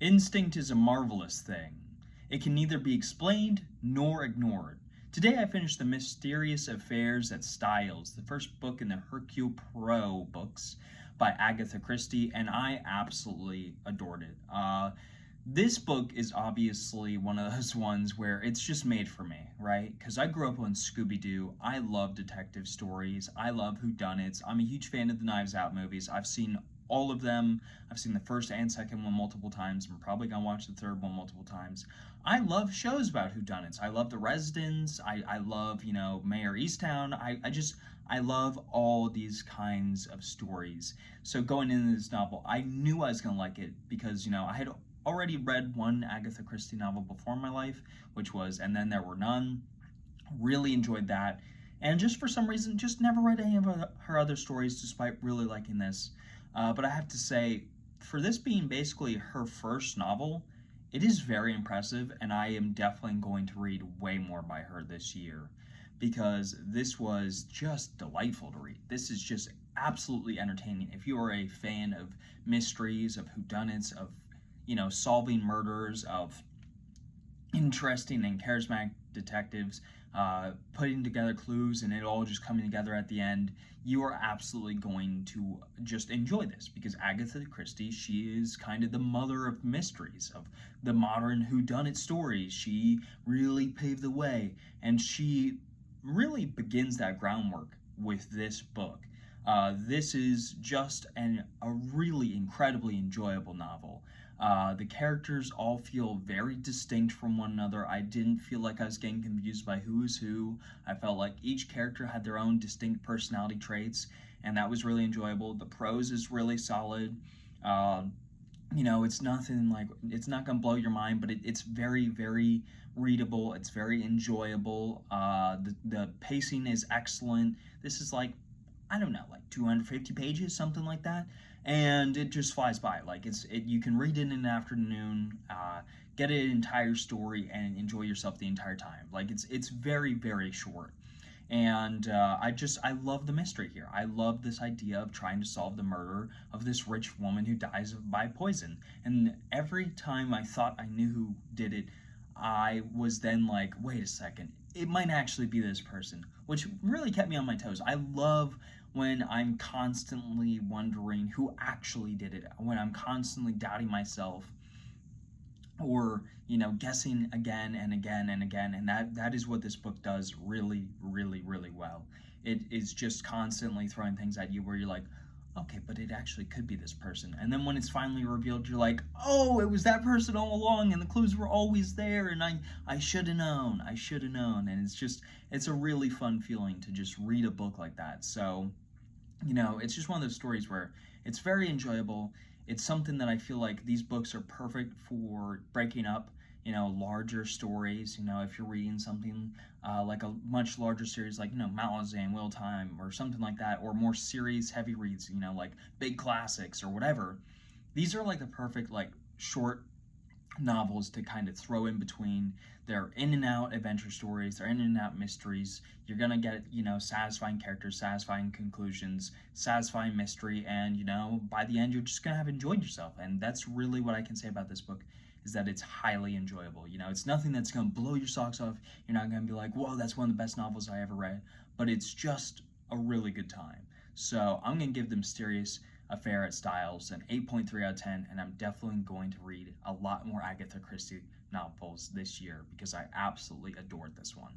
Instinct is a marvelous thing. It can neither be explained nor ignored. Today I finished The Mysterious Affairs at Styles, the first book in the Hercule Poirot books by Agatha Christie, and I absolutely adored it. This book is obviously one of those ones where it's just made for me, right? Because I grew up on Scooby-Doo. I love detective stories. I love whodunits. I'm a huge fan of the Knives Out movies. I've seen all of them. I've seen the first and second one multiple times. I'm probably gonna watch the third one multiple times. I love shows about whodunits. I love The Residents. I love, Mayor Easttown. I love all these kinds of stories. So going into this novel, I knew I was gonna like it because, I had already read one Agatha Christie novel before in my life, which was And Then There Were None. Really enjoyed that. And just for some reason, just never read any of her other stories despite really liking this. But I have to say, for this being basically her first novel, it is very impressive, and I am definitely going to read way more by her this year because this was just delightful to read. This is just absolutely entertaining. If you are a fan of mysteries, of whodunits, of solving murders, of interesting and charismatic detectives putting together clues and it all just coming together at the end, you are absolutely going to just enjoy this because Agatha Christie, she is kind of the mother of mysteries, of the modern whodunit stories. She really paved the way, and she really begins that groundwork with this book. This is just a really incredibly enjoyable novel. The characters all feel very distinct from one another. I didn't feel like I was getting confused by who is who. I felt like each character had their own distinct personality traits, and that was really enjoyable. The prose is really solid. Uh, it's nothing like, it's not going to blow your mind, but it's very, very readable. It's very enjoyable. The pacing is excellent. This is like, I don't know, like 250 pages, something like that, and it just flies by. Like you can read it in an afternoon, get an entire story, and enjoy yourself the entire time. Like it's very, very short, and I love the mystery here. I love this idea of trying to solve the murder of this rich woman who dies by poison. And every time I thought I knew who did it, I was then like, wait a second, it might actually be this person, which really kept me on my toes. I love when I'm constantly wondering who actually did it, when I'm constantly doubting myself or guessing again and again and again, and that is what this book does really, really, really well. It is just constantly throwing things at you where you're like, okay, but it actually could be this person, and then when it's finally revealed, you're like, oh, it was that person all along, and the clues were always there, and I should have known. And it's a really fun feeling to just read a book like that. So it's just one of those stories where it's very enjoyable. It's something that I feel like these books are perfect for breaking up, larger stories. If you're reading something like a much larger series, like, Mount and Wheel Time or something like that, or more series heavy reads, like big classics or whatever. These are like the perfect, like, short novels to kind of throw in between. They're in and out adventure stories, they're in and out mysteries. You're gonna get, satisfying characters, satisfying conclusions, satisfying mystery, and by the end you're just gonna have enjoyed yourself. And that's really what I can say about this book, is that it's highly enjoyable. It's nothing that's gonna blow your socks off. You're not gonna be like, whoa, that's one of the best novels I ever read, but it's just a really good time. So I'm gonna give The Mysterious Affair at Styles an 8.3 out of 10, and I'm definitely going to read a lot more Agatha Christie novels this year because I absolutely adored this one.